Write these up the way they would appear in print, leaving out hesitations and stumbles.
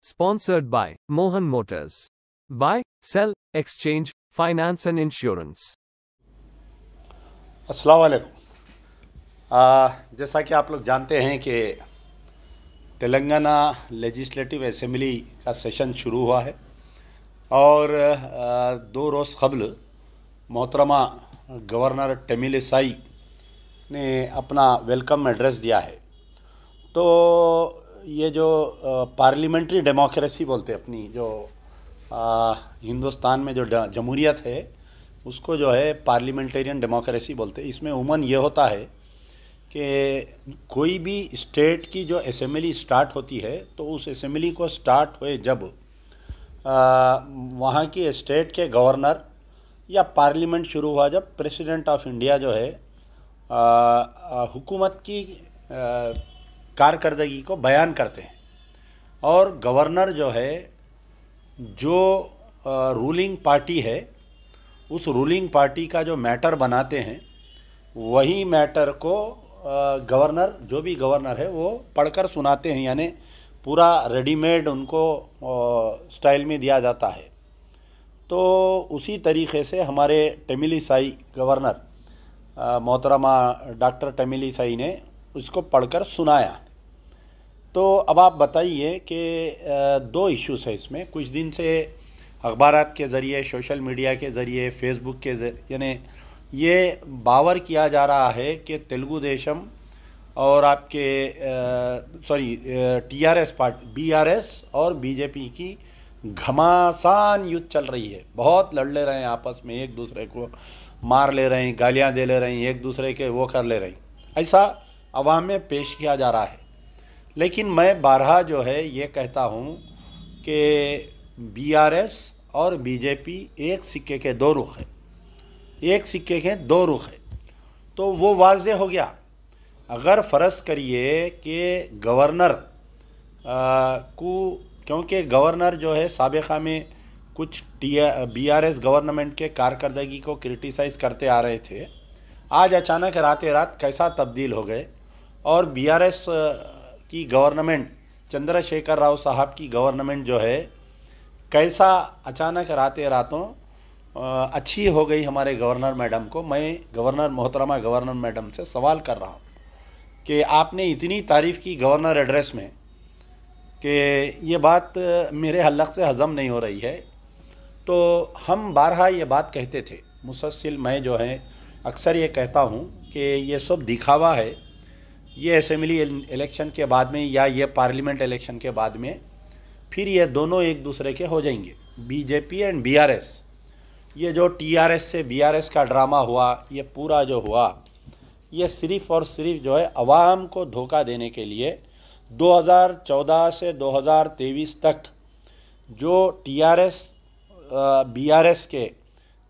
Sponsored by Mohan Motors. Buy, sell, exchange, finance and insurance. अस्सलाम वालेकुम। जैसा कि आप लोग जानते हैं कि तेलंगाना लेजिस्लेटिव असेंबली का सेशन शुरू हुआ है और 2 रोज़ क़ब्ल मोहतरमा गवर्नर तमिलिसाई ने अपना वेलकम एड्रेस दिया है। तो ये जो पार्लियामेंट्री डेमोक्रेसी बोलते हैं अपनी जो हिंदुस्तान में जो जमहूरियत है उसको जो है पार्लियामेंटेरियन डेमोक्रेसी बोलते हैं। इसमें उमूमन ये होता है कि कोई भी स्टेट की जो असेंबली स्टार्ट होती है तो उस असेंबली को स्टार्ट हुए जब वहाँ की स्टेट के गवर्नर या पार्लियामेंट शुरू हुआ जब प्रेसिडेंट ऑफ इंडिया जो है हुकूमत की कारकर्दगी को बयान करते हैं और गवर्नर जो है जो रूलिंग पार्टी है उस रूलिंग पार्टी का जो मैटर बनाते हैं वही मैटर को गवर्नर जो भी गवर्नर है वो पढ़कर सुनाते हैं, यानी पूरा रेडीमेड उनको स्टाइल में दिया जाता है। तो उसी तरीक़े से हमारे तमिलिसाई गवर्नर मोहतरमा डॉक्टर तमिलिसाई ने उसको पढ़कर सुनाया। तो अब आप बताइए कि 2 इश्यूज़ है इसमें। कुछ दिन से अखबारात के ज़रिए, सोशल मीडिया के ज़रिए, फेसबुक के ज़रिए यानी ये बावर किया जा रहा है कि तेलुगु देशम और आपके टीआरएस पार्टी बीआरएस और बीजेपी की घमासान युद्ध चल रही है। बहुत लड़ ले रहे हैं आपस में, एक दूसरे को मार ले रहे हैं, गालियां दे ले रहे हैं, एक दूसरे के वो कर ले रहे हैं। ऐसा अवाम में पेश किया जा रहा है। लेकिन मैं बारहा जो है ये कहता हूँ कि बीआरएस और बीजेपी एक सिक्के के 2 रुख है, एक सिक्के के 2 रुख है। तो वो वाज़े हो गया। अगर फ़र्ज़ करिए कि गवर्नर को, क्योंकि गवर्नर जो है साबिक़ा में कुछ बीआरएस गवर्नमेंट के कारकर्दगी को क्रिटिसाइज़ करते आ रहे थे, आज अचानक रात रात कैसा तब्दील हो गए और बीआरएस की गवर्नमेंट, चंद्रशेखर राव साहब की गवर्नमेंट जो है कैसा अचानक रातों अच्छी हो गई हमारे गवर्नर मैडम को। मैं मोहतरमा गवर्नर मैडम से सवाल कर रहा हूँ कि आपने इतनी तारीफ़ की गवर्नर एड्रेस में कि ये बात मेरे हलक से हज़म नहीं हो रही है। तो हम बारहा ये बात कहते थे, मुसलसल मैं जो है अक्सर ये कहता हूँ कि ये सब दिखावा है। ये असेंबली इलेक्शन के बाद में या ये पार्लियामेंट इलेक्शन के बाद में फिर ये दोनों एक दूसरे के हो जाएंगे, बीजेपी एंड बीआरएस। ये जो टीआरएस से बीआरएस का ड्रामा हुआ, ये पूरा जो हुआ, ये सिर्फ़ और सिर्फ जो है अवाम को धोखा देने के लिए 2014 से 2023 तक जो टीआरएस बीआरएस के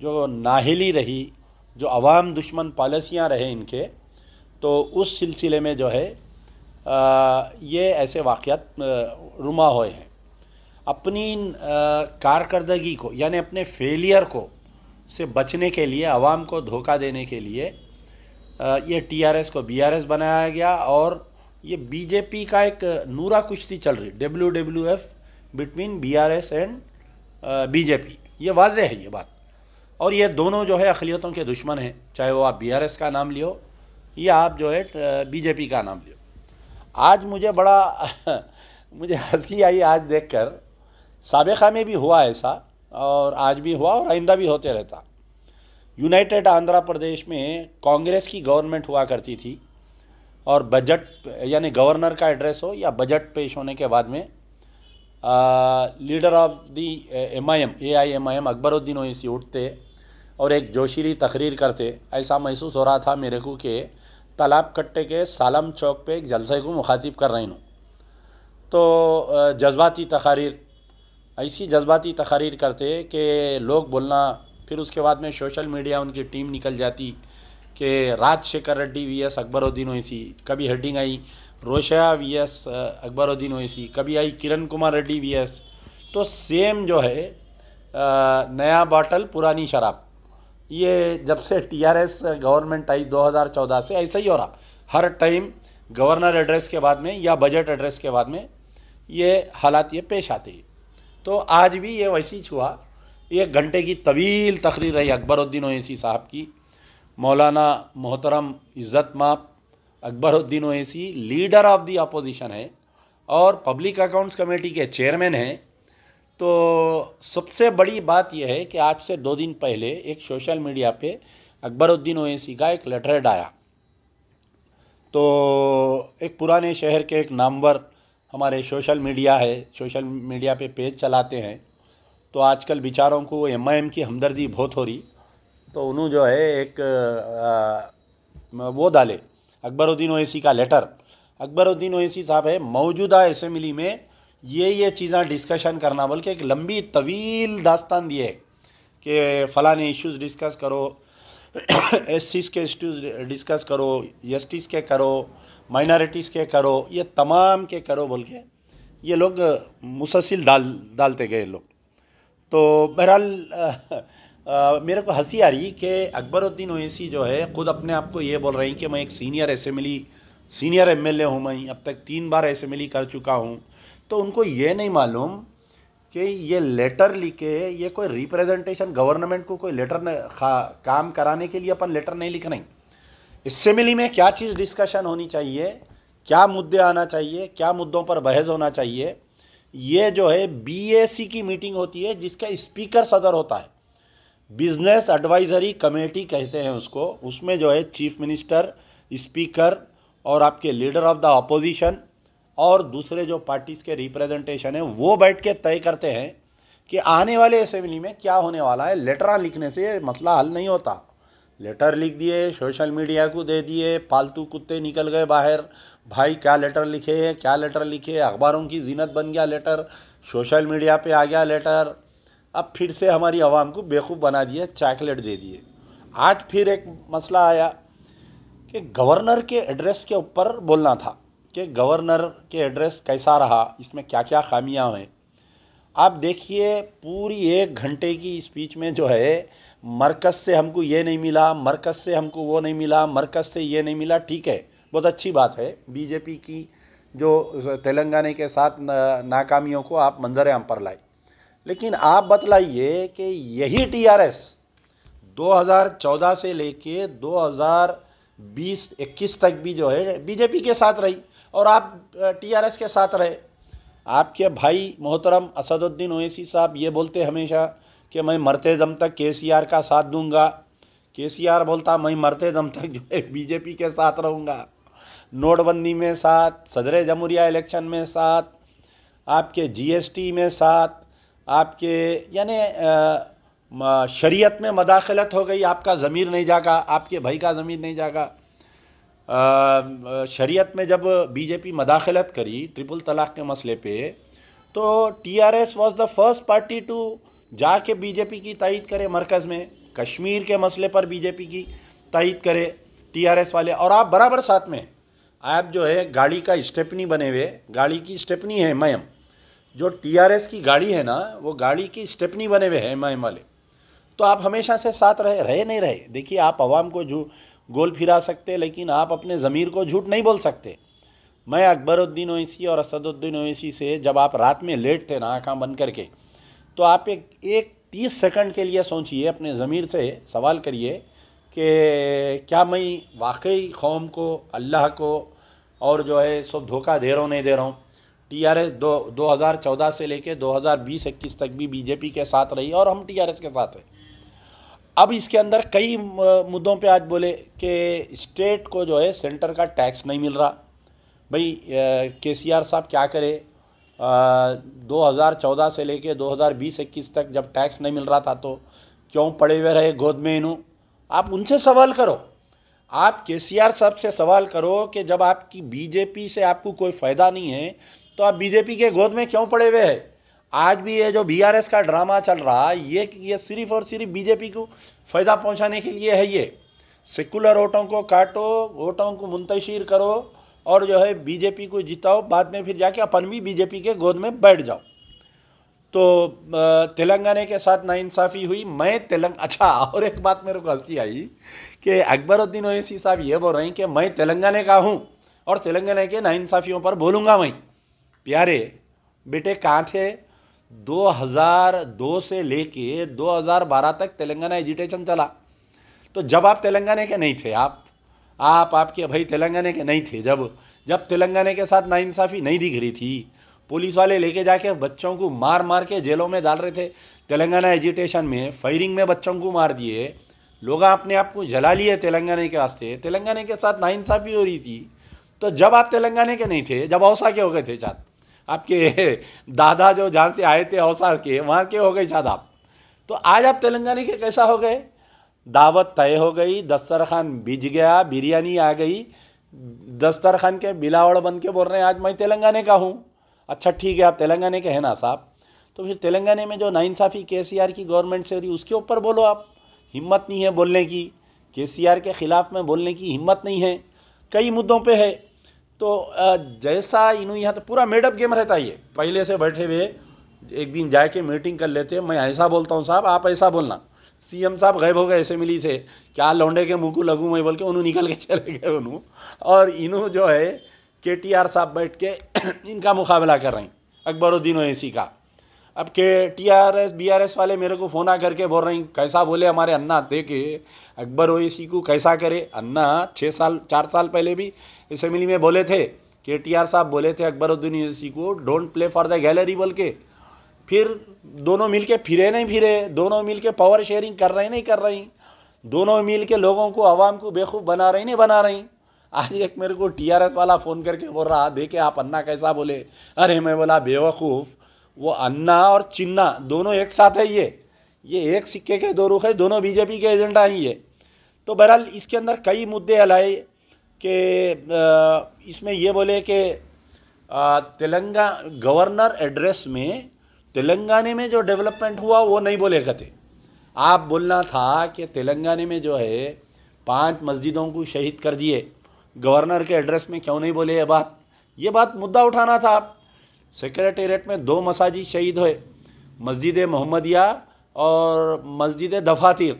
जो नाहिली रही, जो अवाम दुश्मन पॉलिसियाँ रहे इनके, तो उस सिलसिले में जो है ये ऐसे वाक़यात रुमा हुए हैं। अपनी कारकर्दगी को यानी अपने फेलियर को से बचने के लिए, अवाम को धोखा देने के लिए ये टीआरएस को बीआरएस बनाया गया और ये बीजेपी का एक नूरा कुश्ती चल रही, WWF between BRS and BJP. ये वाज़े है ये बात। और ये दोनों जो है अक़लियतों के दुश्मन हैं, चाहे वो आप बीआरएस का नाम लियो या आप जो है बीजेपी का नाम लियो। आज मुझे मुझे हंसी आई आज देखकर। साबिक़ा में भी हुआ ऐसा और आज भी हुआ और आइंदा भी होते रहता। यूनाइटेड आंध्र प्रदेश में कांग्रेस की गवर्नमेंट हुआ करती थी और बजट यानी गवर्नर का एड्रेस हो या बजट पेश होने के बाद में leader of the MIM AIMIM Akbaruddin Owaisi उठते और एक जोशीली तकरीर करते। ऐसा महसूस हो रहा था मेरे को कि तालाब कट्टे के सालम चौक पे एक जलसे को मुखातिब कर रही हूँ। तो जज्बाती तकारीर, ऐसी जज्बाती तकारीर करते कि लोग बोलना, फिर उसके बाद में सोशल मीडिया उनकी टीम निकल जाती कि राजशेखर रेड्डी VS अकबरुद्दीन ओवैसी, कभी हेडिंग आई रोशया VS अकबरुद्दीन ओवैसी, कभी आई किरण कुमार रेड्डी VS। तो सेम जो है नया बॉटल पुरानी शराब। ये जब से टीआरएस गवर्नमेंट आई 2014 से ऐसा ही हो रहा। हर टाइम गवर्नर एड्रेस के बाद में या बजट एड्रेस के बाद में ये हालात ये पेश आते हैं। तो आज भी ये वैसी ही हुआ। 1 घंटे की तवील तकरीर रही अकबरुद्दीन ओवैसी साहब की। मौलाना मोहतरम इज़्ज़त माप Akbaruddin Owaisi leader of the opposition है और पब्लिक अकाउंट्स कमेटी के चेयरमैन हैं। तो सबसे बड़ी बात यह है कि आज से 2 दिन पहले एक सोशल मीडिया पे अकबरुद्दीन ओवैसी का एक लेटरहेड आया। तो एक पुराने शहर के एक नामवर हमारे सोशल मीडिया पे पेज चलाते हैं। तो आजकल बेचारों को एमआईएम की हमदर्दी बहुत हो रही। तो उन्होंने जो है एक वो डाले अकबरुद्दीन ओवैसी का लेटर। अकबरुद्दीन ओवैसी साहब है मौजूदा असेंबली में ये चीज़ें डिस्कशन करना बोल के एक लंबी तवील दास्तान दिए कि फ़लाने इश्यूज़ डिस्कस करो, एससीज़ के इश्यूज़ डिस्कस करो, एसटीज़ के करो, माइनॉरिटीज़ के करो, ये तमाम के करो बोल के ये लोग मुसलसिल डालते गए लोग। तो बहरहाल मेरे को हंसी आ रही कि अकबरुद्दीन ओवैसी जो है ख़ुद अपने आप को ये बोल रहे हैं कि मैं एक सीनियर एमएलए हूँ, मैं अब तक 3 बार असेंबली कर चुका हूँ। तो उनको ये नहीं मालूम कि ये लेटर लिखे, ये कोई रिप्रेजेंटेशन गवर्नमेंट को कोई लेटर काम कराने के लिए अपन लेटर नहीं लिख रहे। असेंबली में क्या चीज़ डिस्कशन होनी चाहिए, क्या मुद्दे आना चाहिए, क्या मुद्दों पर बहस होना चाहिए, ये जो है बीएसी की मीटिंग होती है जिसका स्पीकर सदर होता है, बिजनेस एडवाइजरी कमेटी कहते हैं उसको। उसमें जो है चीफ मिनिस्टर, स्पीकर और आपके लीडर ऑफ द अपोजिशन और दूसरे जो पार्टीज़ के रिप्रेजेंटेशन है वो बैठ के तय करते हैं कि आने वाले असेंबली में क्या होने वाला है। लेटर लिखने से मसला हल नहीं होता। लेटर लिख दिए, सोशल मीडिया को दे दिए, पालतू कुत्ते निकल गए बाहर, भाई क्या लेटर लिखे, अखबारों की जीनत बन गया लेटर, सोशल मीडिया पे आ गया लेटर। अब फिर से हमारी आवाम को बेवकूफ़ बना दिए, चॉकलेट दे दिए। आज फिर एक मसला आया कि गवर्नर के एड्रेस के ऊपर बोलना था कि गवर्नर के एड्रेस कैसा रहा, इसमें क्या क्या खामियां हैं। आप देखिए पूरी 1 घंटे की स्पीच में जो है मरकज़ से हमको ये नहीं मिला, मरकज़ से हमको वो नहीं मिला, मरकज़ से ये नहीं मिला। ठीक है, बहुत अच्छी बात है। बीजेपी की जो तेलंगाना के साथ नाकामियों को आप मंजर आम पर लाए, लेकिन आप बतलाइए कि यही टीआरएस 2014 से लेके 2020-21 तक भी जो है बीजेपी के साथ रही और आप टीआरएस के साथ रहे। आपके भाई मोहतरम असदुद्दीन ओवैसी साहब ये बोलते हमेशा कि मैं मरते दम तक केसीआर का साथ दूंगा। केसीआर बोलता मैं मरते दम तक जो है बीजेपी के साथ रहूँगा। नोटबंदी में साथ, सदर जमहूरिया इलेक्शन में साथ, आपके जीएसटी में साथ, आपके यानी शरीयत में मदाखलत हो गई, आपका ज़मीर नहीं जागा, आपके भाई का ज़मीर नहीं जागा। शरीयत में जब बीजेपी मदाखलत करी ट्रिपल तलाक के मसले पे, तो TRS was the first party to जाके बीजेपी की तायद करे मरकज़ में। कश्मीर के मसले पर बीजेपी की तायद करे टीआरएस वाले, और आप बराबर साथ में। आप जो है गाड़ी का स्टेपनी बने हुए, गाड़ी की स्टेपनी है एमआईएम, जो टीआरएस की गाड़ी है ना, वो गाड़ी की स्टेपनी बने हुए हैं एमआईएम वाले। तो आप हमेशा से साथ रहे नहीं रहे। देखिए, आप आवाम को गोल फिरा सकते, लेकिन आप अपने ज़मीर को झूठ नहीं बोल सकते। मैं अकबरुद्दीन ओवैसी और असदुद्दीन ओवैसी से जब आप रात में लेट थे ना आँखें बंद करके, तो आप एक 30 सेकंड के लिए सोचिए, अपने ज़मीर से सवाल करिए कि क्या मैं वाकई कौम को, अल्लाह को और जो है सब धोखा दे रहा हूँ, नहीं दे रहा हूँ। टीआरएस 2014 से लेके 2020-21 तक भी बीजेपी के साथ रही और हम टीआरएस के साथ हैं। अब इसके अंदर कई मुद्दों पे आज बोले कि स्टेट को जो है सेंटर का टैक्स नहीं मिल रहा। भाई केसीआर साहब क्या करे, 2014 से लेके 2020-21 तक जब टैक्स नहीं मिल रहा था तो क्यों पड़े हुए रहे गोद में इन्हों। आप उनसे सवाल करो, आप केसीआर साहब से सवाल करो कि जब आपकी बीजेपी से आपको कोई फ़ायदा नहीं है तो आप बीजेपी के गोद में क्यों पड़े हुए हैं। आज भी ये जो बीआरएस का ड्रामा चल रहा है, ये सिर्फ और सिर्फ बीजेपी को फ़ायदा पहुंचाने के लिए है। ये सेकुलर वोटों को काटो, वोटों को मुंतशिर करो और जो है बीजेपी को जिताओ, बाद में फिर जाके अपन भी बीजेपी के गोद में बैठ जाओ। तो तेलंगाना के साथ नाइंसाफ़ी हुई। अच्छा, और एक बात मेरे को हंसी आई कि अकबरुद्दीन ओवैसी साहब ये बोल रहे हैं कि मैं तेलंगाना का हूँ और तेलंगाना के नाइंसाफ़ियों पर बोलूँगा मैं। प्यारे, बेटे कहाँ थे? 2002 से लेके 2012 तक तेलंगाना एजिटेशन चला। तो जब आप तेलंगाना के नहीं थे, आपके भाई तेलंगाना के नहीं थे, जब तेलंगाना के साथ नाइंसाफ़ी नहीं दिख रही थी, पुलिस वाले लेके जाके बच्चों को मार मार के जेलों में डाल रहे थे, तेलंगाना एजिटेशन में फायरिंग में बच्चों को मार दिए, लोग अपने आप को जला लिए तेलंगाना के वास्ते, तेलंगाना के साथ नाइंसाफ़ी हो रही थी। तो जब आप तेलंगाना के नहीं थे, जब औसा के हो गए थे शायद, आपके दादा जो जहाँ से आए थे औसा के, वहाँ के हो गए शायद आप। तो आज आप तेलंगाना के कैसा हो गए? दावत तय हो गई, दस्तरखान बिज गया, बिरयानी आ गई, दस्तरखान के बिलावड़ बन के बोल रहे हैं आज मैं तेलंगाना का हूँ। अच्छा ठीक है, आप तेलंगाना के हैं ना साहब, तो फिर तेलंगाना में जो नाइंसाफ़ी केसीआर की गवर्नमेंट से हो रही उसके ऊपर बोलो। आप हिम्मत नहीं है बोलने की, केसीआर के ख़िलाफ़ में बोलने की हिम्मत नहीं है, कई मुद्दों पे है। तो जैसा इन्हों यहाँ तो पूरा मेडअप गेम रहता है, ये पहले से बैठे हुए एक दिन जाके मीटिंग कर लेते हैं, मैं ऐसा बोलता हूँ साहब आप ऐसा बोलना, सीएम साहब गायब हो गए असेंबली से, क्या लौंडे के मुँह को लगूँ मैं बोल के उन्होंने निकल के चले गए उन्होंने, और इन्हों जो है केटीआर साहब बैठ के इनका मुकाबला कर रहे हैं, अकबरुद्दीन ओवैसी का। अब के टीआरएस बीआरएस वाले मेरे को फ़ोन करके बोल रहे हैं कैसा बोले हमारे अन्ना थे कि अकबर ओवैसी को कैसा करे। अन्ना 4 साल पहले भी असेंबली में बोले थे, केटीआर साहब बोले थे अकबरुद्दीन ओवैसी को don't play for the gallery बोल के, फिर दोनों मिल के फिरे नहीं फिरे, दोनों मिल के पावर शेयरिंग कर रहे नहीं कर रही, दोनों मिल के लोगों को आवाम को बेवकूफ़ बना रही नहीं बना रही। आज एक मेरे को टीआरएस वाला फ़ोन करके बोल रहा देखे आप अन्ना कैसा बोले, अरे मैं बोला बेवकूफ़, वो अन्ना और चिन्ना दोनों एक साथ है, ये एक सिक्के के दो रुख है, दोनों बीजेपी के एजेंडा हैं ये। तो बहरहाल इसके अंदर कई मुद्दे हलाए कि इसमें ये बोले कि तेलंगाना गवर्नर एड्रेस में तेलंगाना में जो डेवलपमेंट हुआ वो नहीं बोले कहते। आप बोलना था कि तेलंगाना में जो है 5 मस्जिदों को शहीद कर दिए, गवर्नर के एड्रेस में क्यों नहीं बोले ये बात मुद्दा उठाना था आप। सेक्रेटेरिएट में 2 मसाजिद शहीद हुए, मस्जिद मोहम्मदिया और मस्जिद दफातिर,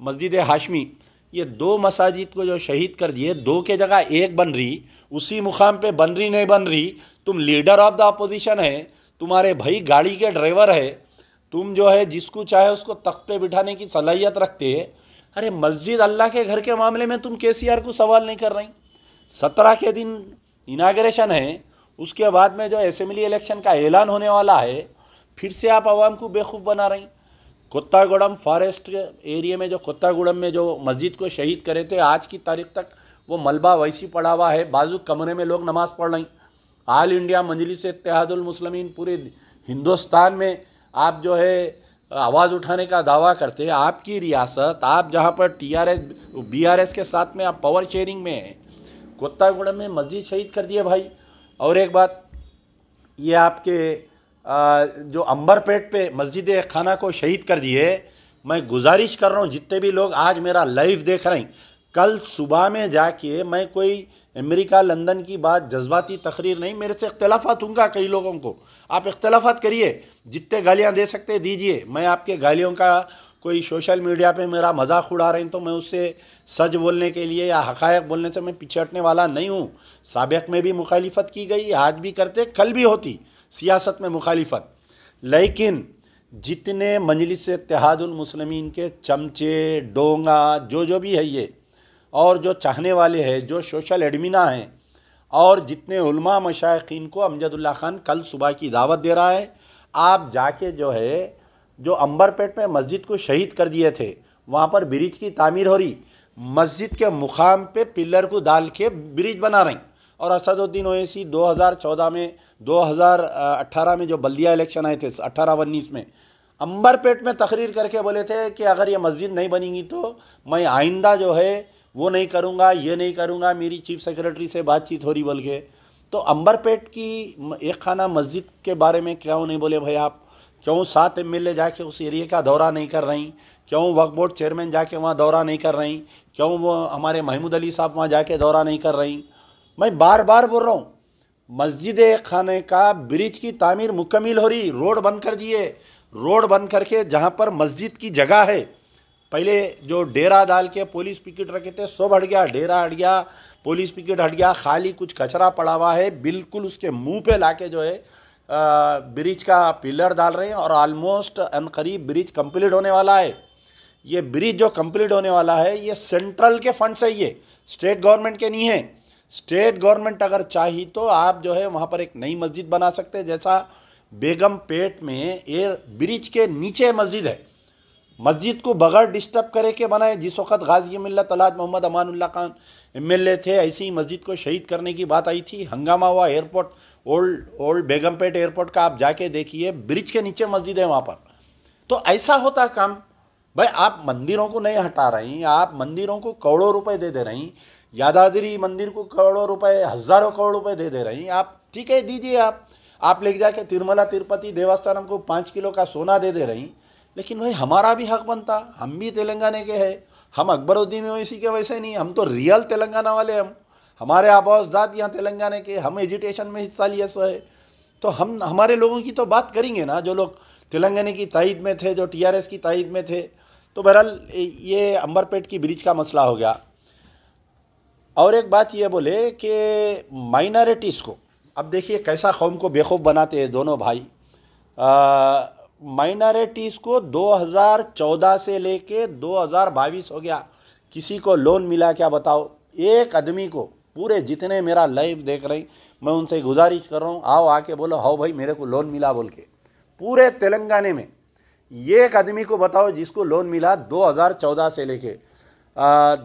मस्जिद हाशमी, ये 2 मसाजिद को जो शहीद कर दिए, 2 के जगह 1 बन रही, उसी मुकाम पे बन रही नहीं बन रही। तुम लीडर ऑफ द अपोजिशन है, तुम्हारे भाई गाड़ी के ड्राइवर है, तुम जो है जिसको चाहे उसको तख्त पे बिठाने की सलाहियत रखते हैं। अरे मस्जिद अल्लाह के घर के मामले में तुम केसीआर को सवाल नहीं कर रही। 17 के दिन इनाग्रेशन है, उसके बाद में जो असेंबली इलेक्शन का ऐलान होने वाला है, फिर से आप आवाम को बेवकूफ़ बना रही। कोत्तागुड़म फॉरेस्ट एरिया में जो कोत्तागुड़म में जो मस्जिद को शहीद करे थे, आज की तारीख तक वो मलबा वैसी पड़ा हुआ है, बाजू कमरे में लोग नमाज़ पढ़ रही। ऑल इंडिया मजलिस इत्तेहादुल मुस्लिमीन पूरे हिंदुस्तान में आप जो है आवाज़ उठाने का दावा करते हैं। आपकी रियासत, आप जहाँ पर टीआरएस बीआरएस के साथ में आप पावर शेयरिंग में हैं, कोत्तागुड़म में मस्जिद शहीद कर दिए भाई। और एक बात, ये आपके जो अंबरपेट पे मस्जिद खाना को शहीद कर दिए। मैं गुजारिश कर रहा हूँ जितने भी लोग आज मेरा लाइव देख रहे हैं, कल सुबह में जाके, मैं कोई अमेरिका लंदन की बात जज्बाती तकरीर नहीं, मेरे से इख्तलाफात होंगे कई लोगों को, आप इख्तलाफात करिए, जितने गालियाँ दे सकते दीजिए। मैं आपके गालियों का कोई सोशल मीडिया पे मेरा मजाक उड़ा रहे हैं तो मैं उससे सच बोलने के लिए या हक़ायक़ बोलने से मैं पीछे हटने वाला नहीं हूँ। साबिक़ में भी मुखालिफत की गई, आज भी करते, कल भी होती सियासत में मुखालिफत। लेकिन जितने मजलिस इत्तेहादुल मुस्लिमीन के चमचे डोंगा जो भी है ये, और जो चाहने वाले हैं, जो सोशल एडमिना हैं, और जितने उलमा मशाइखीन को अमजदुल्ला खान कल सुबह की दावत दे रहा है। आप जाके जो है जो अंबरपेट में मस्जिद को शहीद कर दिए थे, वहाँ पर ब्रिज की तामीर हो रही, मस्जिद के मुकाम पे पिलर को डाल के ब्रिज बना रही। और असदुद्दीन ओवैसी 2014 में 2018 में जो बल्दिया इलेक्शन आए थे 18-19 में, अंबरपेट में तकरीर करके बोले थे कि अगर ये मस्जिद नहीं बनेगी तो मैं आइंदा जो है वो नहीं करूँगा, ये नहीं करूँगा, मेरी चीफ सेक्रेटरी से बातचीत हो रही बोल के। तो अंबरपेट की एक खाना मस्जिद के बारे में क्यों नहीं बोले भाई आप? क्यों 7 एमएलए जाके उस एरिया का दौरा नहीं कर रही? क्यों वक्फ बोर्ड चेयरमैन जाके वहाँ दौरा नहीं कर रही? क्यों वो हमारे महमूद अली साहब वहाँ जाके दौरा नहीं कर रही? मैं बार बार बोल रहा हूँ, मस्जिद खाने का ब्रिज की तामीर मुकम्मल हो रही, रोड बंद कर दिए, रोड बंद करके जहाँ पर मस्जिद की जगह है, पहले जो डेरा डाल के पुलिस पिकेट रखे थे सब हट गया, डेरा हट गया, पुलिस पिकेट हट गया, खाली कुछ कचरा पड़ा हुआ है, बिल्कुल उसके मुंह पे लाके जो है ब्रिज का पिलर डाल रहे हैं और ऑलमोस्ट अनकरीब ब्रिज कंप्लीट होने वाला है। ये ब्रिज जो कंप्लीट होने वाला है ये सेंट्रल के फंड से ही है, स्टेट गवर्नमेंट के नहीं है। स्टेट गवर्नमेंट अगर चाही तो आप जो है वहाँ पर एक नई मस्जिद बना सकते हैं, जैसा बेगम पेट में ये ब्रिज के नीचे मस्जिद है, मस्जिद को बगैर डिस्टर्ब करे के बनाए। जिस वक्त गाजी मिल्लत अल्हाज मोहम्मद अमानुल्लाह खान एमएलए थे, ऐसी ही मस्जिद को शहीद करने की बात आई थी, हंगामा हुआ। एयरपोर्ट ओल्ड बेगमपेट एयरपोर्ट का आप जाके देखिए, ब्रिज के नीचे मस्जिद है वहाँ पर। तो ऐसा होता काम भाई। आप मंदिरों को नहीं हटा रही, आप मंदिरों को करोड़ों रुपए दे रही, यादाद्री मंदिर को करोड़ों रुपए, हजारों करोड़ रुपए दे रही। आप ठीक है दीजिए, आप लेके जाके तिरुमला तिरुपति देवस्थानम को 5 किलो का सोना दे रही, लेकिन भाई हमारा भी हक बनता। हम भी तेलंगाना के हैं, हम अकबरुद्दीन ओवैसी के वैसे नहीं, हम तो रियल तेलंगाना वाले। हमारे आबाजात यहाँ तेलंगाना के, हम एजुटेशन में हिस्सा लिए सो है, तो हम हमारे लोगों की तो बात करेंगे ना, जो लोग तेलंगाना की तायद में थे, जो टीआरएस की तायद में थे। तो बहरहाल ये अंबरपेट की ब्रिज का मसला हो गया। और एक बात ये बोले कि माइनॉरिटीज़ को, अब देखिए कैसा कौम को बेवकूफ़ बनाते हैं दोनों भाई। माइनॉरिटीज़ को 2014 से लेके 2022 हो गया, किसी को लोन मिला क्या बताओ? एक आदमी को, पूरे जितने मेरा लाइव देख रहे, मैं उनसे गुजारिश कर रहा हूँ, आओ आके बोलो हाँ भाई मेरे को लोन मिला बोल के। पूरे तेलंगाना में एक आदमी को बताओ जिसको लोन मिला 2014 से लेके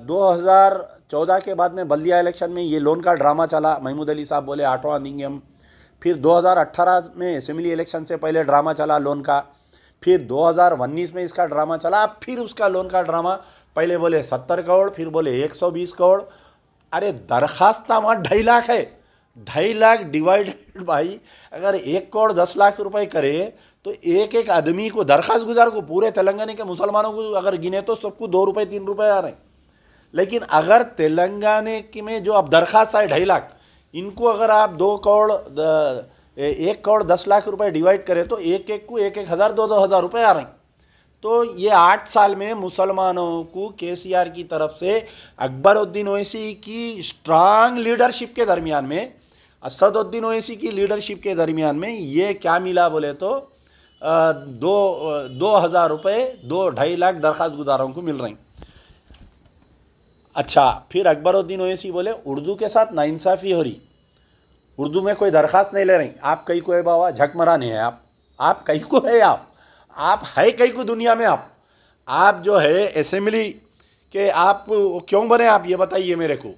2014 के बाद में बल्दिया इलेक्शन में ये लोन का ड्रामा चला। महमूद अली साहब बोले 8वां देंगे हम। फिर 2018 में असेंबली इलेक्शन से पहले ड्रामा चला लोन का। फिर 2019 में इसका ड्रामा चला। फिर उसका लोन का ड्रामा, पहले बोले 70 करोड़, फिर बोले 120 करोड़। अरे दरखास्त वहाँ 2.5 लाख है, 2.5 लाख डिवाइडेड भाई अगर 1 करोड़ 10 लाख रुपए करे तो एक एक आदमी को, दरखास्त गुजार को, पूरे तेलंगाना के मुसलमानों को अगर गिने तो सबको 2 रुपये 3 रुपये आ रहे हैं। लेकिन अगर तेलंगाना में जो अब दरखास्त है 2.5 लाख, इनको अगर आप 1 करोड़ 10 लाख रुपए डिवाइड करें तो एक एक को 1-1 हज़ार 2-2 हज़ार रुपये आ रहे हैं। तो ये 8 साल में मुसलमानों को केसीआर की तरफ से अकबरुद्दीन ओवैसी की स्ट्रांग लीडरशिप के दरमियान में, असदुद्दीन ओवैसी की लीडरशिप के दरमियान में ये क्या मिला बोले तो 2,000 रुपये 2-2.5 लाख दरखास्त गुजारों को मिल रही। अच्छा, फिर अकबरुद्दीन ओवैसी बोले उर्दू के साथ नाइंसाफ़ी हो रही, उर्दू में कोई दरखास्त नहीं ले रही। आप कहीं को है बाबा, झकमरा नहीं है आप कहीं को है, आप है कहीं को दुनिया में। आप जो है असेंबली के, आप क्यों बने आप ये बताइए मेरे को।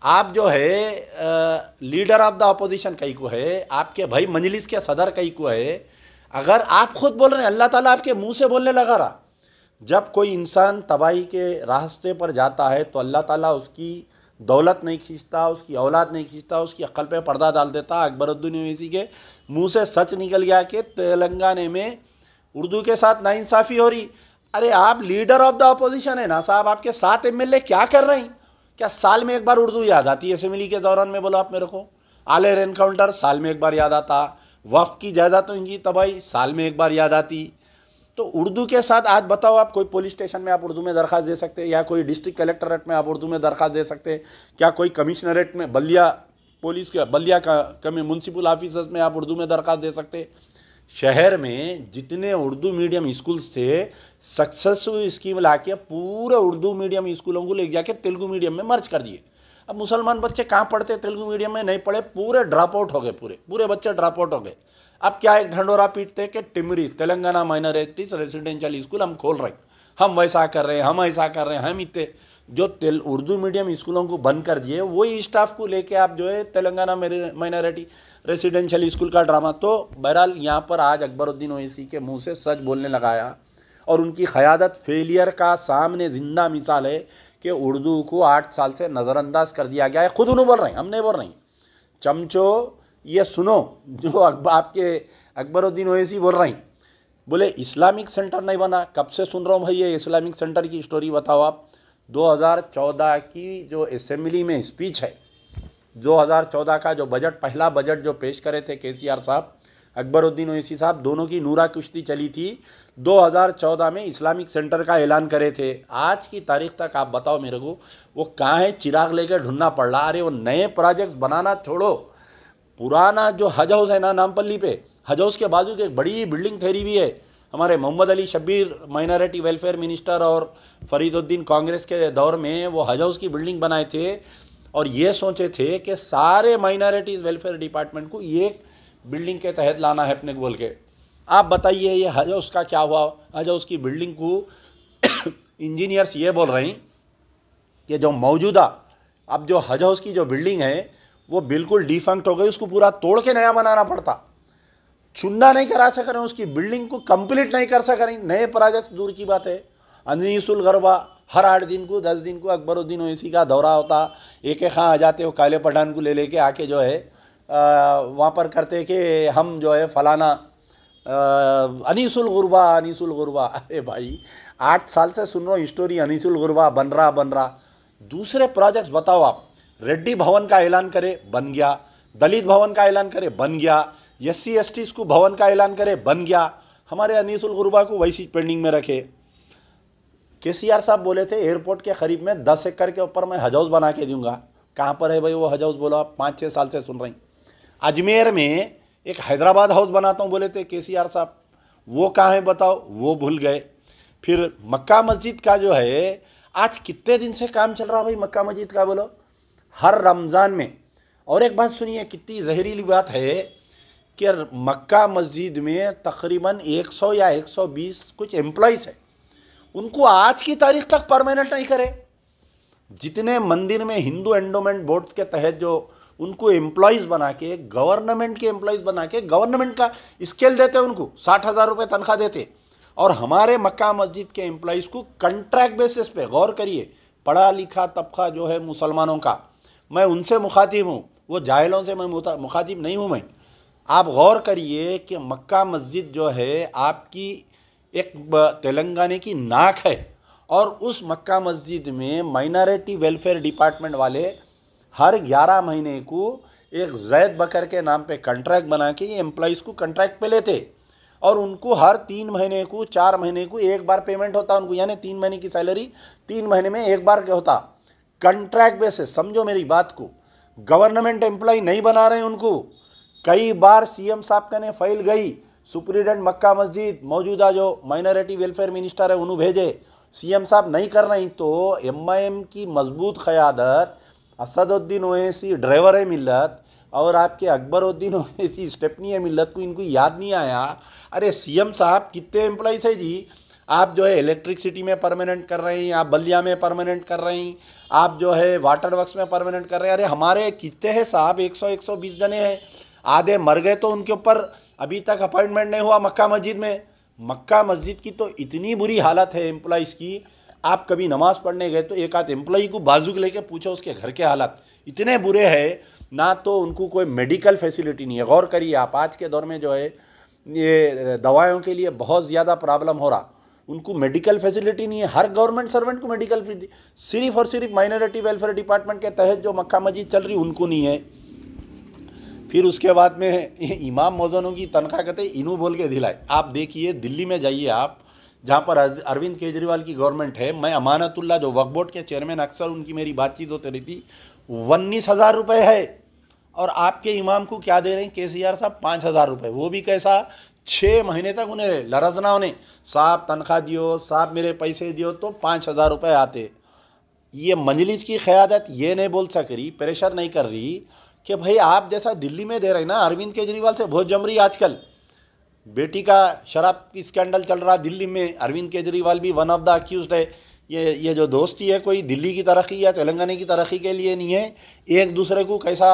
आप जो है लीडर ऑफ द अपोजिशन कहीं को है, आपके भाई मजलिस के सदर कहीं को है। अगर आप खुद बोल रहे हैं, अल्लाह ताला आपके मुंह से बोलने लगा रहा। जब कोई इंसान तबाही के रास्ते पर जाता है तो अल्लाह ताला उसकी दौलत नहीं खींचता, उसकी औलाद नहीं खींचता, उसकी अक्ल पे पर्दा डाल देता। अकबरुद्दीन ओवैसी के मुंह से सच निकल गया कि तेलंगाना में उर्दू के साथ नाइंसाफ़ी हो रही। अरे आप लीडर ऑफ द अपोजिशन है ना साहब, आपके 7 एमएलए क्या कर रहे हैं? क्या साल में एक बार उर्दू याद आती है असेंबली के दौरान में? बोलो आप मेरे को। आलेर एनकाउंटर साल में एक बार याद आता, वक्फ की जायदादों की तबाही साल में एक बार याद आती। तो उर्दू के साथ आज बताओ, आप कोई पुलिस स्टेशन में आप उर्दू में दरख्वास्त दे सकते हैं, या कोई डिस्ट्रिक्ट कलेक्टरेट में आप उर्दू में दरख्वास्त दे सकते हैं, क्या कोई कमिश्नरेट में, बल्दिया पुलिस के बल्दिया का म्यूनसिपल ऑफिसर्स में आप उर्दू में दरख्वास्त दे सकते हैं? शहर में जितने उर्दू मीडियम स्कूल से सक्सेसफुल स्कीम ला के पूरे उर्दू मीडियम स्कूलों को ले जाके तेलुगु मीडियम में मर्ज कर दिए। अब मुसलमान बच्चे कहाँ पढ़ते? तेलुगु मीडियम में नहीं पढ़े, पूरे ड्रॉप आउट हो गए, पूरे बच्चे ड्रॉप आउट हो गए। अब क्या एक ढंडोरा पीटते कि Timri Telangana minorities residential school हम खोल रहे हैं, हम वैसा कर रहे हैं, हम ऐसा कर रहे हैं, हम इतने जो उर्दू मीडियम स्कूलों को बंद कर दिए, वही स्टाफ को लेके आप जो है तेलंगाना माइनॉरिटी रेसिडेंशियल स्कूल का ड्रामा। तो बहरहाल यहाँ पर आज अकबरुद्दीन ओवैसी के मुंह से सच बोलने लगाया, और उनकी क़यादत फेलियर का सामने जिंदा मिसाल है कि उर्दू को 8 साल से नज़रअंदाज कर दिया गया है। खुद उन्होंने बोल रहे हैं, हम नहीं बोल रहे हैं। चमचो ये सुनो, जो आपके अकबरुद्दीन ओवैसी बोल रहे हैं, बोले इस्लामिक सेंटर नहीं बना। कब से सुन रहा हूँ भाई ये इस्लामिक सेंटर की स्टोरी? बताओ आप। 2014 की जो असेंबली में स्पीच है, 2014 का जो बजट, पहला बजट जो पेश करे थे केसीआर साहब, अकबरुद्दीन ओवैसी साहब, दोनों की नूरा कुश्ती चली थी। 2014 में इस्लामिक सेंटर का ऐलान करे थे। आज की तारीख तक आप बताओ मेरे को वो कहाँ है? चिराग लेकर ढूंढना पड़ रहा। अरे वो नए प्रोजेक्ट्स बनाना छोड़ो, पुराना जो हज हाउस है ना नामपल्ली पे, हज हाउस के बाजू की एक बड़ी बिल्डिंग ठहरी हुई है। हमारे Mohammed Ali Shabbir minority welfare minister और फरीदुद्दीन कांग्रेस के दौर में वो हज हाउस की बिल्डिंग बनाए थे और ये सोचे थे कि सारे माइनॉरिटीज़ वेलफेयर डिपार्टमेंट को एक बिल्डिंग के तहत लाना है अपने को बोल के। आप बताइए ये हज हाउस का क्या हुआ? हज हाउस की बिल्डिंग को इंजीनियर्स ये बोल रहे हैं कि जो मौजूदा अब जो हज हाउस की जो बिल्डिंग है वो बिल्कुल डिफंक्ट हो गई, उसको पूरा तोड़ के नया बनाना पड़ता। चुना नहीं करा सक रहे, उसकी बिल्डिंग को कंप्लीट नहीं कर सक रहे। नए प्रोजेक्ट्स दूर की बात है। अनीसुल गरबा हर 8 दिन को 10 दिन को अकबरुद्दीन ओवैसी का दौरा होता, एक खां आ जाते, वो काले पठान को ले लेके आके जो है वहाँ पर करते कि हम जो है फलाना अनीसुल गुरबा। अरे भाई 8 साल से सुन रहा हूँ स्टोरी, अनीसुल गुरबा बन रहा। दूसरे प्रोजेक्ट्स बताओ आप। रेड्डी भवन का ऐलान करे, बन गया। दलित भवन का ऐलान करे, बन गया। SC ST को भवन का ऐलान करे, बन गया। हमारे अनीसुल गुरबा को वैसी पेंडिंग में रखे। KCR साहब बोले थे एयरपोर्ट के करीब में 10 एकड़ के ऊपर मैं हज हाउस बना के दूंगा। कहाँ पर है भाई वो हज हाउस? बोलो आप, 5-6 साल से सुन रही। अजमेर में एक हैदराबाद हाउस बनाता हूँ बोले थे KCR साहब, वो कहाँ है बताओ? वो भूल गए। फिर मक्का मस्जिद का जो है आज कितने दिन से काम चल रहा भाई मक्का मस्जिद का, बोलो हर रमज़ान में। और एक बात सुनिए, कितनी जहरीली बात है कि मक्का मस्जिद में तकरीबन 100 या 120 कुछ एम्प्लॉइज़ है, उनको आज की तारीख तक परमानेंट नहीं करे। जितने मंदिर में हिंदू एंडोमेंट बोर्ड के तहत जो उनको एम्प्लॉइज़ बना के, गवर्नमेंट के एम्प्लॉइज़ बना के गवर्नमेंट का स्केल देते, उनको 60,000 रुपये तनख्वाह देते। और हमारे मक्का मस्जिद के एम्प्लॉइज़ को कंट्रैक्ट बेसिस पे, गौर करिए, पढ़ा लिखा तबका जो है मुसलमानों का, मैं उनसे मुखातिब हूँ, वो जाहिलों से मैं मुखातिब नहीं हूँ मैं। आप गौर करिए कि मक्का मस्जिद जो है आपकी एक तेलंगाना की नाक है, और उस मक्का मस्जिद में माइनॉरिटी वेलफेयर डिपार्टमेंट वाले हर 11 महीने को एक जैद बकर के नाम पे कॉन्ट्रैक्ट बना के ये एम्प्लॉइज़ को कॉन्ट्रैक्ट पे लेते, और उनको हर 3 महीने को 4 महीने को एक बार पेमेंट होता उनको, यानी 3 महीने की सैलरी 3 महीने में एक बार होता, कॉन्ट्रैक्ट बेसिस। समझो मेरी बात को, गवर्नमेंट एम्प्लॉय नहीं बना रहे उनको। कई बार CM साहब का ने फाइल गई, सुप्रिटेंडेंट मक्का मस्जिद मौजूदा जो माइनॉरिटी वेलफेयर मिनिस्टर है उन्होंने भेजे, CM साहब नहीं कर रही, तो MIM की मजबूत क़यादत, असदुद्दीन ओवैसी ड्राइवर है मिल्लत और आपके अकबरुद्दीन ओवैसी स्टेपनी है मिल्लत को इनको याद नहीं आया। अरे CM साहब कितने एम्प्लॉइज़ है जी, आप जो है इलेक्ट्रिसिटी में परमानेंट कर रहे हैं, आप बलिया में परमानेंट कर रहे हैं, आप जो है वाटर वर्क्स में परमानेंट कर रहे हैं। अरे हमारे कितने हैं साहब, 100-120 जने हैं, आधे मर गए तो उनके ऊपर अभी तक अपॉइंटमेंट नहीं हुआ मक्का मस्जिद में। मक्का मस्जिद की तो इतनी बुरी हालत है एम्प्लॉइज़ की, आप कभी नमाज़ पढ़ने गए तो एक आध एम्प्लॉई को बाजू लेके पूछो उसके घर के हालात इतने बुरे हैं ना, तो उनको कोई मेडिकल फैसिलिटी नहीं है। गौर करिए आप, आज के दौर में जो है ये दवाओं के लिए बहुत ज़्यादा प्रॉब्लम हो रहा, उनको मेडिकल फैसिलिटी नहीं है। हर गवर्नमेंट सर्वेंट को मेडिकल सिर्फ और सिर्फ माइनॉरिटी वेलफेयर डिपार्टमेंट के तहत जो मक्का मस्जिद चल रही उनको नहीं है। फिर उसके बाद में इमाम मौज़नों की तनख्वाह कहते इनू बोल के दिलाए। आप देखिए दिल्ली में जाइए आप, जहाँ पर अरविंद केजरीवाल की गवर्नमेंट है, मैं अमानतुल्लाह जो वक्फ बोर्ड के चेयरमैन, अक्सर उनकी मेरी बातचीत होती रही थी, 19,000 रुपये है, और आपके इमाम को क्या दे रहे हैं KCR साहब? 5,000 रुपये। वो भी कैसा, 6 महीने तक उन्हें लरजना, उन्हें साहब तनख्वाह दियो, साहब मेरे पैसे दियो, तो 5,000 रुपये आते। ये मजलिस की क़यादत ये नहीं बोल सक रही, प्रेशर नहीं कर रही कि भाई आप जैसा दिल्ली में दे रहे ना, अरविंद केजरीवाल से बहुत जम रही आजकल। बेटी का शराब की स्कैंडल चल रहा दिल्ली में, अरविंद केजरीवाल भी वन ऑफ द अक्यूज्ड है। ये जो दोस्ती है कोई दिल्ली की तरक्की या तेलंगाना की तरक्की के लिए नहीं है, एक दूसरे को कैसा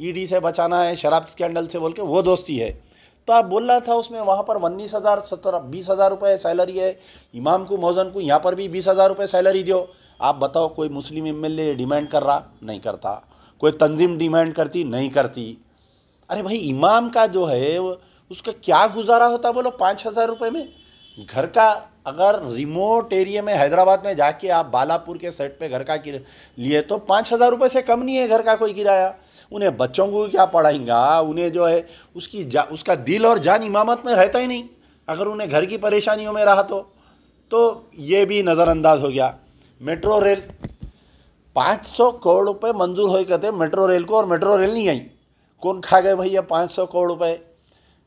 ED से बचाना है, शराब स्कैंडल से बोल के वो दोस्ती है। तो आप बोल रहा था उसमें वहाँ पर 19,000 20,000 रुपये सैलरी है, इमाम को मौज़न को यहाँ पर भी 20,000 रुपये सैलरी दो। आप बताओ कोई मुस्लिम MLA डिमांड कर रहा? नहीं करता। कोई तंजीम डिमांड करती? नहीं करती। अरे भाई इमाम का जो है उसका क्या गुजारा होता बोलो 5,000 रुपये में? घर का अगर रिमोट एरिया में हैदराबाद में जाके आप बालापुर के सेट पे घर का लिए तो 5,000 रुपये से कम नहीं है घर का कोई किराया। उन्हें बच्चों को क्या पढ़ाएंगा, उन्हें जो है उसका दिल और जान इमामत में रहता ही नहीं, अगर उन्हें घर की परेशानियों में रहा तो ये भी नज़रअंदाज हो गया। मेट्रो रेल 500 करोड़ रुपये मंजूर हो कहते मेट्रो रेल को, और मेट्रो रेल नहीं आई। कौन खा गए भैया 500 करोड़ रुपए?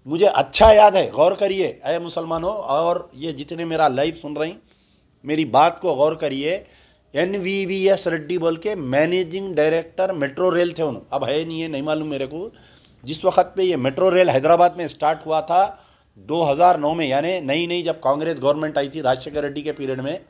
मुझे अच्छा याद है, गौर करिए अय मुसलमानों, और ये जितने मेरा लाइव सुन रही, मेरी बात को गौर करिए। NVVS रेड्डी बोल के मैनेजिंग डायरेक्टर मेट्रो रेल थे उन्होंने, अब है नहीं है, नहीं मालूम मेरे को। जिस वक्त पे ये मेट्रो रेल हैदराबाद में स्टार्ट हुआ था 2009 में, यानी नई नई जब कांग्रेस गवर्नमेंट आई थी राजशेखर रेड्डी के पीरियड में,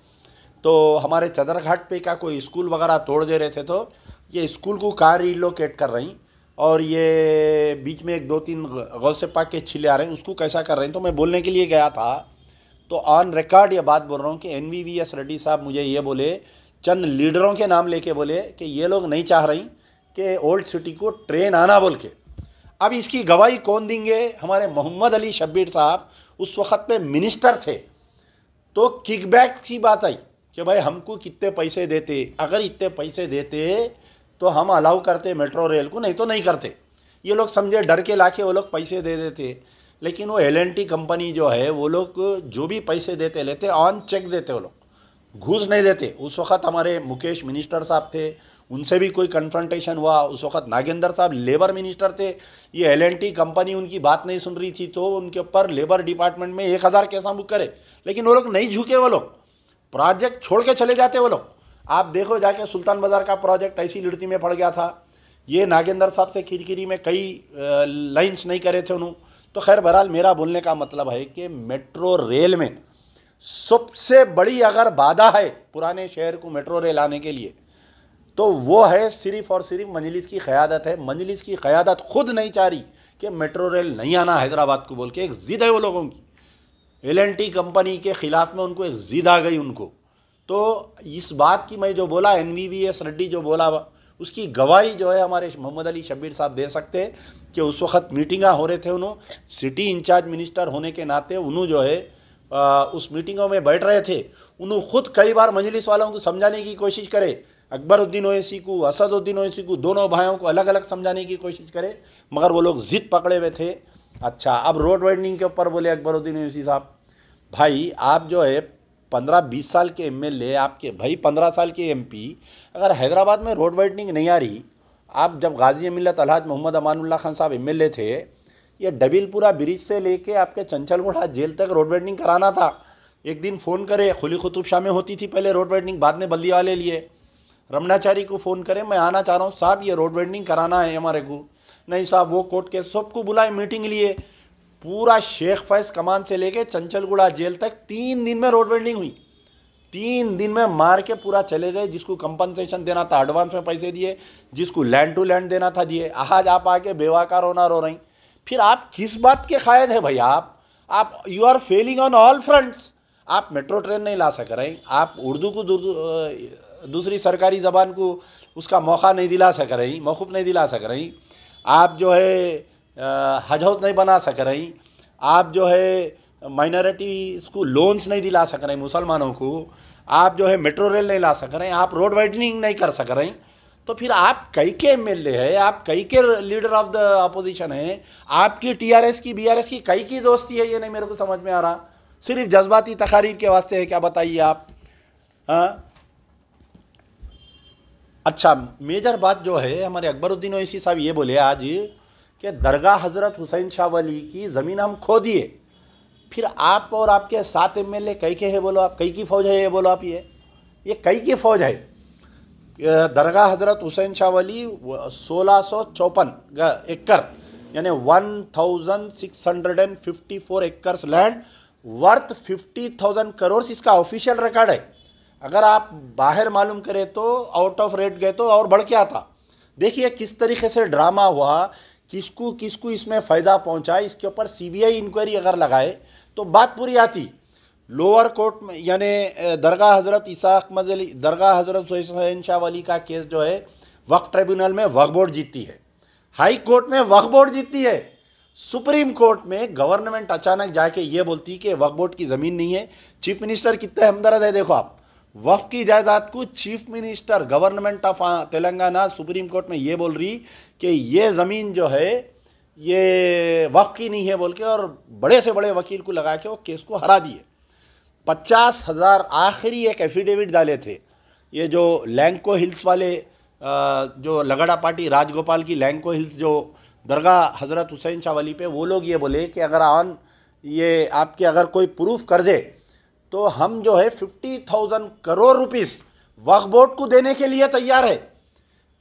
तो हमारे चदरघाट पे का कोई स्कूल वगैरह तोड़ दे रहे थे, तो ये स्कूल को कहाँ रिलोकेट कर रही, और ये बीच में एक दो तीन गौसे पाक के छिले आ रहे हैं, उसको कैसा कर रहे हैं। तो मैं बोलने के लिए गया था, तो ऑन रिकॉर्ड ये बात बोल रहा हूँ कि NVVS रेड्डी साहब मुझे ये बोले, चंद लीडरों के नाम लेके बोले कि ये लोग नहीं चाह रही कि ओल्ड सिटी को ट्रेन आना बोल के। अब इसकी गवाही कौन देंगे? हमारे मोहम्मद अली शब्बीर साहब उस वक्त पे मिनिस्टर थे। तो किकबैक की बात आई कि भाई हमको कितने पैसे देते, अगर इतने पैसे देते तो हम अलाउ करते मेट्रो रेल को, नहीं तो नहीं करते। ये लोग समझे डर के लाके वो लोग पैसे दे देते, लेकिन वो L&T कंपनी जो है वो लोग जो भी पैसे देते लेते ऑन चेक देते, वो लोग घूस नहीं देते। उस वक्त हमारे मुकेश मिनिस्टर साहब थे, उनसे भी कोई कन्फ्रंटेशन हुआ। उस वक्त नागेंद्र साहब लेबर मिनिस्टर थे, ये L&T कंपनी उनकी बात नहीं सुन रही थी, तो उनके ऊपर लेबर डिपार्टमेंट में 1000 केस बुक करे, लेकिन वो लोग नहीं झुके, वो लोग प्रोजेक्ट छोड़ के चले जाते वो लोग। आप देखो जाके सुल्तान बाजार का प्रोजेक्ट ऐसी लड़ती में पड़ गया था, ये नागेंद्र साहब से खिरखिरी में कई लाइन्स नहीं करे थे उन्होंने। तो खैर बहरहाल मेरा बोलने का मतलब है कि मेट्रो रेल में सबसे बड़ी अगर बाधा है पुराने शहर को मेट्रो रेल आने के लिए, तो वो है सिर्फ और सिर्फ मजलिस की क़यादत है। मजलिस की क़यादत खुद नहीं चाह रही कि मेट्रो रेल नहीं आना हैदराबाद को बोल के, एक ज़िद है वो लोगों की। L&T कंपनी के ख़िलाफ़ में उनको एक ज़िद आ गई उनको। तो इस बात की मैं जो बोला, NVVS रेड्डी जो बोला, उसकी गवाही जो है हमारे मोहम्मद अली शब्बीर साहब दे सकते हैं कि उस वक्त मीटिंगा हो रहे थे, उन्होंने सिटी इंचार्ज मिनिस्टर होने के नाते उन्होंने जो है उस मीटिंगों में बैठ रहे थे। उन्होंने खुद कई बार मजलिस वालों को समझाने की कोशिश करे, अकबरुद्दीन ओवैसी को, असदुद्दीन ओवैसी को, दोनों भाइयों को अलग अलग समझाने की कोशिश करे, मगर वो लोग ज़िद पकड़े हुए थे। अच्छा, अब रोड वाइडनिंग के ऊपर बोले अकबरुद्दीन ओवैसी साहब, भाई आप जो है 15-20 साल के MLA, आपके भाई 15 साल के MP, अगर हैदराबाद में रोड वाइडनिंग नहीं आ रही, आप जब गाजी मिल्लत अलहाज मोहम्मद अमानुल्लाह खान साहब MLA थे, ये डबिलपुरा ब्रिज से लेके आपके चंचलगुड़ा जेल तक रोड वाइडनिंग कराना था। एक दिन फ़ोन करे, खुली कुतुब शाह में होती थी पहले रोड वाइडनिंग, बाद में बल्दी वाले लिए, रमनाचारी को फ़ोन करे, मैं आना चाह रहा हूँ साहब, ये रोड वाइडनिंग कराना है हमारे को। नहीं साहब, वो कोर्ट के सबको बुलाए मीटिंग लिए, पूरा शेख फैज कमान से लेके चंचलगुड़ा जेल तक 3 दिन में रोड वाइडनिंग हुई। 3 दिन में मार के पूरा चले गए। जिसको कंपनसेशन देना था एडवांस में पैसे दिए, जिसको लैंड टू लैंड देना था दिए। आज आप आके बेवाकार होना रो रही, फिर आप किस बात के कायद है भैया? आप you are failing on all fronts. आप मेट्रो ट्रेन नहीं ला सक रहे, आप उर्दू को दूसरी सरकारी ज़बान को उसका मौका नहीं दिला सक रही, मौक़ूफ़ नहीं दिला सक रही, आप जो है हज हाउस नहीं बना सक रही, आप जो है माइनॉरिटी को लोन्स नहीं दिला सक रहे मुसलमानों को, आप जो है मेट्रो रेल नहीं ला सक रहे, आप रोड वाइडनिंग नहीं कर सक रहे, तो फिर आप कई के MLA है, आप कई के लीडर ऑफ द अपोजिशन है, आपकी TRS की BRS की कई की दोस्ती है, ये नहीं मेरे को समझ में आ रहा। सिर्फ जज्बाती तकारीर के वास्ते है क्या, बताइए आप? हाँ, अच्छा, मेजर बात जो है हमारे अकबरुद्दीन ओवैसी साहब ये बोले आज कि दरगाह हज़रत हुसैन शाह वली की ज़मीन हम खो दिए। फिर आप और आपके 7 MLA कई के है बोलो, आप कई की फ़ौज है ये बोलो, आप ये कई की फ़ौज है। दरगाह हज़रत हुसैन शाह वली 1654 एकड़ यानी 1654 एकर्स लैंड वर्थ 50,000 करोड़, इसका ऑफिशियल रिकॉर्ड है। अगर आप बाहर मालूम करें तो आउट ऑफ रेट गए तो और बढ़ के आता। देखिए किस तरीके से ड्रामा हुआ, किसको किसको इसमें फ़ायदा पहुंचा। इसके ऊपर CBI इंक्वायरी अगर लगाए तो बात पूरी आती। लोअर कोर्ट में यानी दरगाह हज़रत दरगाह हज़रत हुसैन शाह वली का केस जो है वक्फ ट्रिब्यूनल में वक्फ बोर्ड जीतती है, हाई कोर्ट में वक्फ बोर्ड जीतती है, सुप्रीम कोर्ट में गवर्नमेंट अचानक जाके ये बोलती कि वक्फ बोर्ड की ज़मीन नहीं है। चीफ मिनिस्टर कितने हमदर्द है, देखो आप, वक्फ की जायदाद को chief minister government of Telangana supreme court में ये बोल रही कि ये ज़मीन जो है ये वक्फ की नहीं है बोल के, और बड़े से बड़े वकील को लगा के वो केस को हरा दिए। 50,000 आखिरी एक एफिडेविट डाले थे, ये जो लैंको हिल्स वाले जो लगड़ा पार्टी राजगोपाल की लैंको हिल्स जो दरगाह हज़रत हुसैन शाह वली पे, वो लोग ये बोले कि अगर ये आपके अगर कोई प्रूफ कर दे तो हम जो है 50,000 करोड़ रुपीस वक्फ बोर्ड को देने के लिए तैयार है।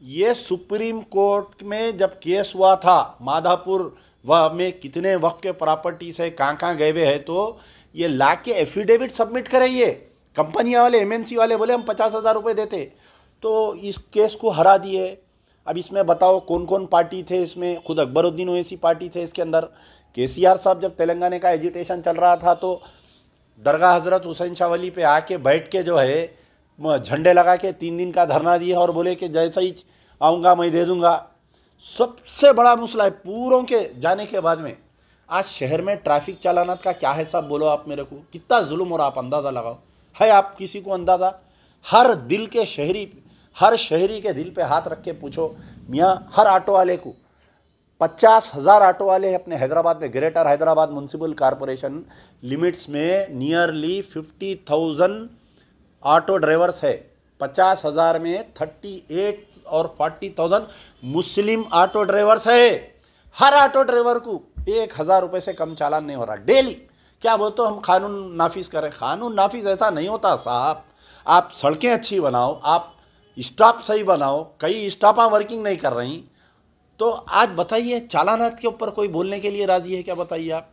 ये सुप्रीम कोर्ट में जब केस हुआ था माधापुर में कितने वक्फ के प्रॉपर्टीज है, कहाँ गए हुए हैं, तो ये ला के एफिडेविट सबमिट करें। ये कंपनियां वाले एमएनसी वाले बोले हम 50,000 रुपये देते, तो इस केस को हरा दिए। अब इसमें बताओ कौन कौन पार्टी थे इसमें, खुद अकबरुद्दीन ओवैसी पार्टी थे इसके अंदर। केसीआर साहब जब तेलंगाना का एजिटेशन चल रहा था तो दरगाह हज़रत हुसैन शाह वली पे आके बैठ के जो है झंडे लगा के 3 दिन का धरना दिए और बोले कि जैसा ही आऊँगा मैं दे दूँगा। सबसे बड़ा मसला है पूरों के जाने के बाद में आज शहर में ट्रैफिक चालानात का क्या है साहब, बोलो आप मेरे को, कितना जुल्म हो रहा, आप अंदाज़ा लगाओ। है आप किसी को अंदाज़ा? हर शहरी के दिल पे हाथ रख के पूछो मियाँ, हर ऑटो वाले को 50,000 ऑटो वाले अपने हैदराबाद में, greater Hyderabad municipal corporation limits में नियरली 50,000 ऑटो ड्राइवर्स है। 50,000 में 38 और 40,000 मुस्लिम ऑटो ड्राइवर्स है। हर ऑटो ड्राइवर को 1,000 रुपये से कम चालान नहीं हो रहा डेली। क्या बोलते हो हम कानून नाफिज करें? कानून नाफिज ऐसा नहीं होता साहब। आप सड़कें अच्छी बनाओ, आप स्टाफ सही बनाओ, कई स्टाफा वर्किंग नहीं कर रही, तो आज बताइए चालानात के ऊपर कोई बोलने के लिए राजी है क्या? बताइए आप,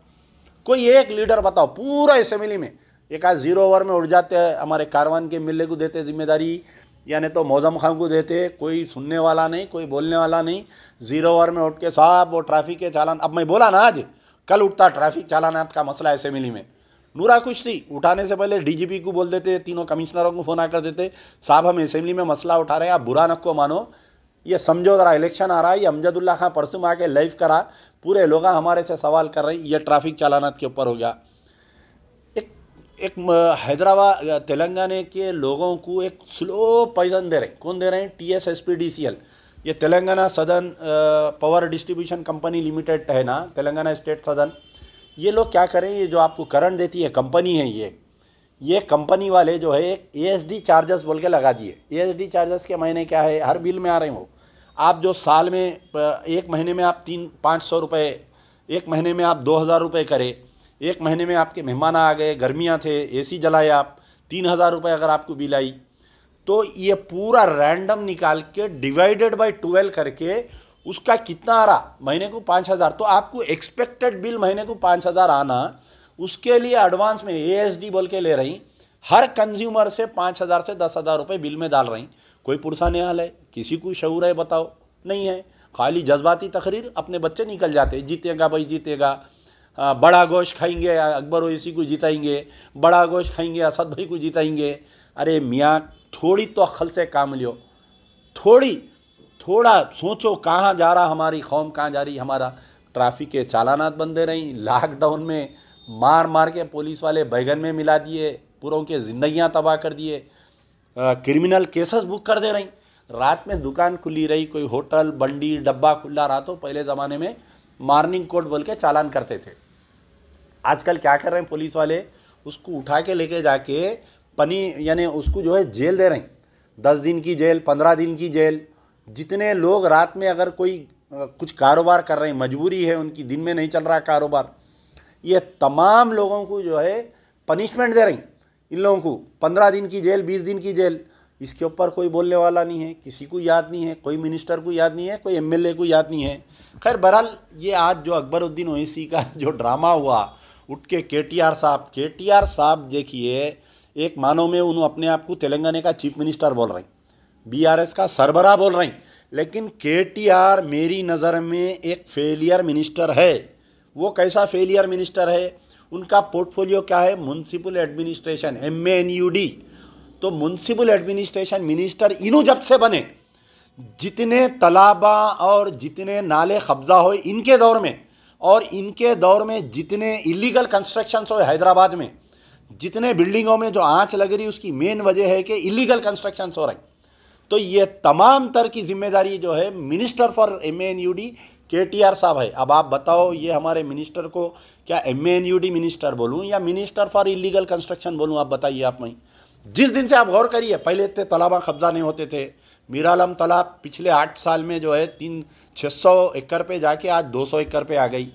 कोई एक लीडर बताओ पूरा असेंबली में। एक आज 0 ओवर में उठ जाते हैं, हमारे कारवान के मिले को देते जिम्मेदारी, यानी तो मौजम खान को देते, कोई सुनने वाला नहीं, कोई बोलने वाला नहीं। 0 ओवर में उठ के साहब वो ट्रैफिक के चालान, अब मैं बोला ना आज कल उठता ट्रैफिक चालानात का मसला असेंबली में, नूरा कुछ थी उठाने से पहले डीजीपी को बोल देते, तीनों कमिश्नरों को फोन आकर देते, साहब हम असेंबली में मसला उठा रहे हैं, आप बुरा नको मानो, ये समझो जरा इलेक्शन आ रहा है। ये अमजदुल्ला खां परसों आके लाइव करा, पूरे लोग हमारे से सवाल कर रहे हैं, ये ट्रैफिक चालानात के ऊपर हो गया। एक हैदराबाद तेलंगाना के लोगों को एक स्लो पॉइजन दे रहे हैं। कौन दे रहे हैं? TSSPDCL, ये Telangana southern power distribution company limited है ना, तेलंगाना स्टेट सदर्न। ये लोग क्या करें, ये जो आपको करंट देती है कंपनी है, ये कंपनी वाले जो है एक ASD चार्जेस बोल के लगा दिए। ASD चार्जेस के महीने क्या है, हर बिल में आ रहे हैं वो। आप जो साल में एक महीने में आप 500 रुपये, एक महीने में आप 2,000 रुपये करें, एक महीने में आपके मेहमान आ गए, गर्मियाँ थे, AC जलाए आप, 3,000 रुपये अगर आपको बिल आई, तो ये पूरा रैंडम निकाल के डिवाइडेड बाय 12 करके उसका कितना आ रहा, महीने को 5,000, तो आपको एक्सपेक्टेड बिल महीने को 5,000 आना, उसके लिए एडवांस में ASD बोल के ले रही, हर कंज्यूमर से 5,000 से 10,000 रुपये बिल में डाल रही। कोई पुरसा निहाल है? किसी को शऊर है? बताओ, नहीं है। खाली जज्बाती तकरीर, अपने बच्चे निकल जाते, जीतेगा भाई जीतेगा, बड़ा गोश्त खाएंगे अकबर ओवैसी को जिताएंगे, बड़ा गोश्त खाएंगे असद भाई को जिताएंगे। अरे मियाँ थोड़ी तो अक्ल से काम लियो, थोड़ा सोचो कहाँ जा रहा हमारी कौम, कहाँ जा रही हमारा। ट्रैफिक के चालानात बंद दे रही, लॉकडाउन में मार के पुलिस वाले बैगन में मिला दिए, पूरों के ज़िंदगियाँ तबाह कर दिए, क्रिमिनल केसेस बुक कर दे रही। रात में दुकान खुली रही, कोई होटल बंडी डब्बा खुला रहा तो पहले ज़माने में मॉर्निंग कोड बोल के चालान करते थे। आजकल क्या कर रहे हैं पुलिस वाले, उसको उठा के लेके जाके यानी उसको जो है जेल दे रहे हैं, 10 दिन की जेल, 15 दिन की जेल। जितने लोग रात में अगर कोई कुछ कारोबार कर रहे हैं, मजबूरी है उनकी, दिन में नहीं चल रहा कारोबार, ये तमाम लोगों को जो है पनिशमेंट दे रही। इन लोगों को 15 दिन की जेल, 20 दिन की जेल। इसके ऊपर कोई बोलने वाला नहीं है, किसी को याद नहीं है, कोई मिनिस्टर को याद नहीं है, कोई MLA को याद नहीं है। खैर बहरहाल ये आज जो अकबरुद्दीन ओवैसी का जो ड्रामा हुआ, उठ के KTR साहब देखिए, एक मानो में उन्होंने अपने आप को तेलंगाना का चीफ मिनिस्टर बोल रहे हैं, BRS का सरबराह बोल रहे हैं, लेकिन KTR मेरी नज़र में एक फेलियर मिनिस्टर है। वो कैसा फेलियर मिनिस्टर है? उनका पोर्टफोलियो क्या है? Municipal administration, MANUD। तो म्युनिसिपल एडमिनिस्ट्रेशन मिनिस्टर इन्हों जब से बने, जितने तालाबा और जितने नाले कब्जा हो इनके दौर में, और इनके दौर में जितने इलीगल कंस्ट्रक्शंस हो हैदराबाद में, जितने बिल्डिंगों में जो आंच लग रही, उसकी मेन वजह है कि इलीगल कंस्ट्रक्शंस हो रहे। तो ये तमाम तर की जिम्मेदारी जो है मिनिस्टर फॉर MANUD KTR साहब है। अब आप बताओ, ये हमारे मिनिस्टर को क्या MANUD मिनिस्टर बोलूँ या मिनिस्टर फॉर इलीगल कंस्ट्रक्शन बोलूँ? आप बताइए। आप मैं जिस दिन से आप गौर करिए, पहले इतने तालाबा कब्जा नहीं होते थे, मीरा आलम तालाब पिछले 8 साल में जो है 600 एकड़ पे जाके आज 200 एकड़ पे आ गई।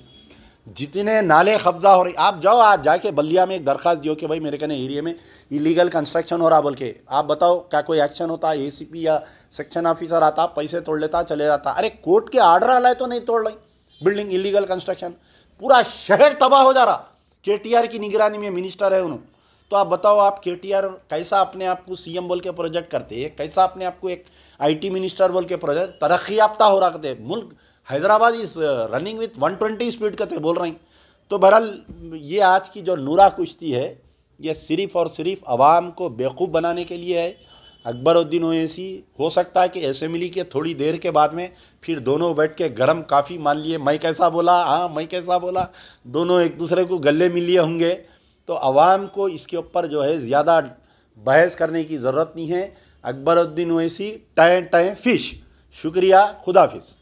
जितने नाले कब्जा हो रही, आप जाओ आज जाके बल्दिया में एक दरखास्त दियो कि भाई मेरे कहने एरिया में इलीगल कंस्ट्रक्शन हो रहा बोल के, आप बताओ क्या कोई एक्शन होता? एसीपी या सेक्शन ऑफिसर आता, पैसे तोड़ लेता, चले जाता। अरे कोर्ट के आर्डर आला है तो नहीं तोड़ रही बिल्डिंग, इलीगल कंस्ट्रक्शन, पूरा शहर तबाह हो जा रहा। केटीआर की निगरानी में मिनिस्टर है उन्होंने, तो आप बताओ आप केटीआर कैसा अपने आप को सीएम बोल के प्रोजेक्ट करते हैं, कैसा अपने आप को एक आईटी मिनिस्टर बोल के प्रोजेक्ट तरक्की याफ्ता हो रहा करते। मुल्क Hyderabad is running with 120 speed करते बोल रही। तो बहरहाल ये आज की जो नूरा कुश्ती है ये सिर्फ और सिर्फ आवाम को बेवकूफ़ बनाने के लिए है। अकबरुद्दीन ओवैसी हो सकता है कि असेंबली के थोड़ी देर के बाद में फिर दोनों बैठ के गरम काफ़ी मान लिए, मैं कैसा बोला, हाँ मैं कैसा बोला, दोनों एक दूसरे को गले मिल लिए होंगे। तो आवाम को इसके ऊपर जो है ज़्यादा बहस करने की ज़रूरत नहीं है। Akbaruddin Owaisi time fish. शुक्रिया, खुदाफिज।